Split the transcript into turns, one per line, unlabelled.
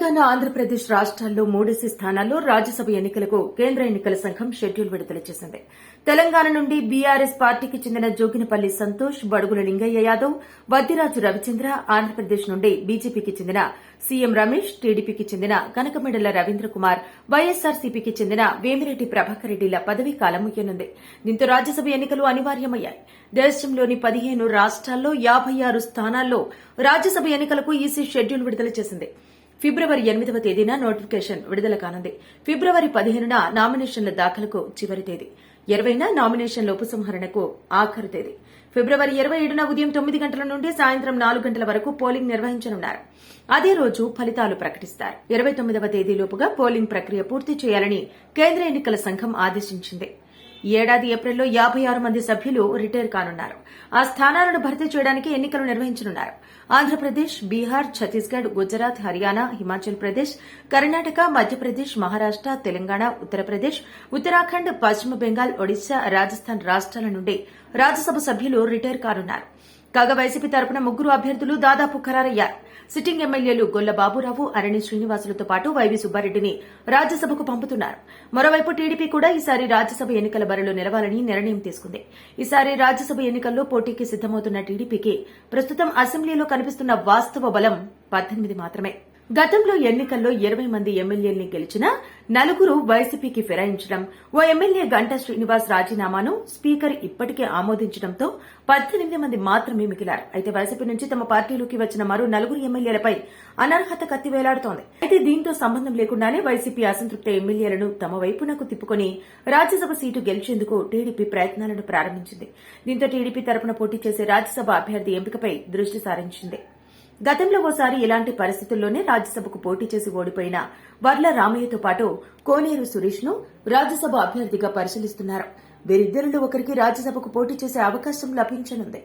తెలంగాణ, ఆంధ్రప్రదేశ్ రాష్ట్రాల్లో 3 స్థానాల్లో రాజ్యసభ ఎన్నికలకు కేంద్ర ఎన్నికల సంఘం షెడ్యూల్ విడుదల చేసింది. తెలంగాణ నుండి బీఆర్ఎస్ పార్టీకి చెందిన జోగినపల్లి సంతోష్, బడుగుల లింగయ్య యాదవ్, వద్దిరాజు రవిచంద్ర, ఆంధ్రప్రదేశ్ నుండి బీజేపీకి చెందిన సీఎం రమేష్, టీడీపీకి చెందిన కనకమెడల రవీంద్ర కుమార్, వైఎస్సార్సీపీకి చెందిన వేమిరెడ్డి ప్రభాకర్ రెడ్డిల పదవీ కాలం ముగియనుంది. దీంతో రాజ్యసభ ఎన్నికలు అనివార్యమయ్యాయి. దేశంలోని 15 రాష్ట్రాల్లో 56 స్థానాల్లో రాజ్యసభ ఎన్నికలకు ఈసీ షెడ్యూల్ విడుదల చేసింది. ఫిబ్రవరి 8వ తేదీన నోటిఫికేషన్ విడుదల కానుంది. ఫిబ్రవరి 15న నామినేషన్ల దాఖలకు చివరి తేదీ, 20న నామినేషన్ల ఉపసంహరణకు ఆఖరు తేదీ. ఫిబ్రవరి 27న ఉదయం 9 గంటల నుండి సాయంత్రం 4 గంటల వరకు పోలింగ్ నిర్వహించనున్నారు. అదే రోజు ఫలితాలు ప్రకటిస్తారు. 29వ తేదీలోపుగా పోలింగ్ ప్రక్రియ పూర్తి చేయాలని కేంద్ర ఎన్నికల సంఘం ఆదేశించింది. ఈ ఏడాది ఏప్రిల్లో 56 మంది సభ్యులు రిటైర్ కానున్నారు. ఆ స్థానాలను భర్తీ చేయడానికి ఎన్నికలు నిర్వహించనున్నారు. ఆంధ్రప్రదేశ్, బీహార్, ఛత్తీస్గఢ్, గుజరాత్, హర్యానా, హిమాచల్ ప్రదేశ్, కర్ణాటక, మధ్యప్రదేశ్, మహారాష్ట, తెలంగాణ, ఉత్తరప్రదేశ్, ఉత్తరాఖండ్, పశ్చిమ బెంగాల్, ఒడిశా, రాజస్థాన్ రాష్ట్రాల నుండి రాజ్యసభ సభ్యులు రిటైర్ కానున్నారు. కాగా వైసీపీ తరపున 3 అభ్యర్థులు దాదాపు ఖరారయ్యారు. సిట్టింగ్ ఎమ్మెల్యేలు గొల్ల బాబురావు, అరణి శ్రీనివాసులతో పాటు వైవీ సుబ్బారెడ్డిని రాజ్యసభకు పంపుతున్నారు. మరోవైపు టీడీపీ కూడా ఈసారి రాజ్యసభ ఎన్నికల బరిలో నిలవాలని నిర్ణయం తీసుకుంది. ఈసారి రాజ్యసభ ఎన్నికల్లో పోటీకి సిద్దమవుతున్న టీడీపీకి ప్రస్తుతం అసెంబ్లీలో కనిపిస్తున్న వాస్తవ బలం 18 మాత్రమే. గతంలో ఎన్నికల్లో 20 మంది ఎమ్మెల్యేల్ని గెలిచినా 4 వైసీపీకి ఫిరాయించడం, ఓ ఎమ్మెల్యే గంటా శ్రీనివాస్ రాజీనామాను స్పీకర్ ఇప్పటికే ఆమోదించడంతో 18 మంది మాత్రమే మిగిలారు. అయితే వైసీపీ నుంచి తమ పార్టీలోకి వచ్చిన మరో 4 ఎమ్మెల్యేలపై అనర్హత కత్తి వేలాడుతోంది. అయితే దీంతో సంబంధం లేకుండానే వైసీపీ అసంతృప్త ఎమ్మెల్యేలను తమ వైపునకు తిప్పుకొని రాజ్యసభ సీటు గెలిచేందుకు టీడీపీ ప్రయత్నాలను ప్రారంభించింది. దీంతో టీడీపీ తరపున పోటీ చేసే రాజ్యసభ అభ్యర్థి ఎంపికపై దృష్టి సారించింది. గతంలో ఓసారి ఇలాంటి పరిస్థితుల్లోనే రాజ్యసభకు పోటీ చేసి ఓడిపోయిన వర్ల రామయ్యతో పాటు కోనేరు సురేష్ ను రాజ్యసభ అభ్యర్థిగా పరిశీలిస్తున్నారు. వీరిద్దరిలో ఒకరికి రాజ్యసభకు పోటీ చేసే అవకాశం లభించనుంది.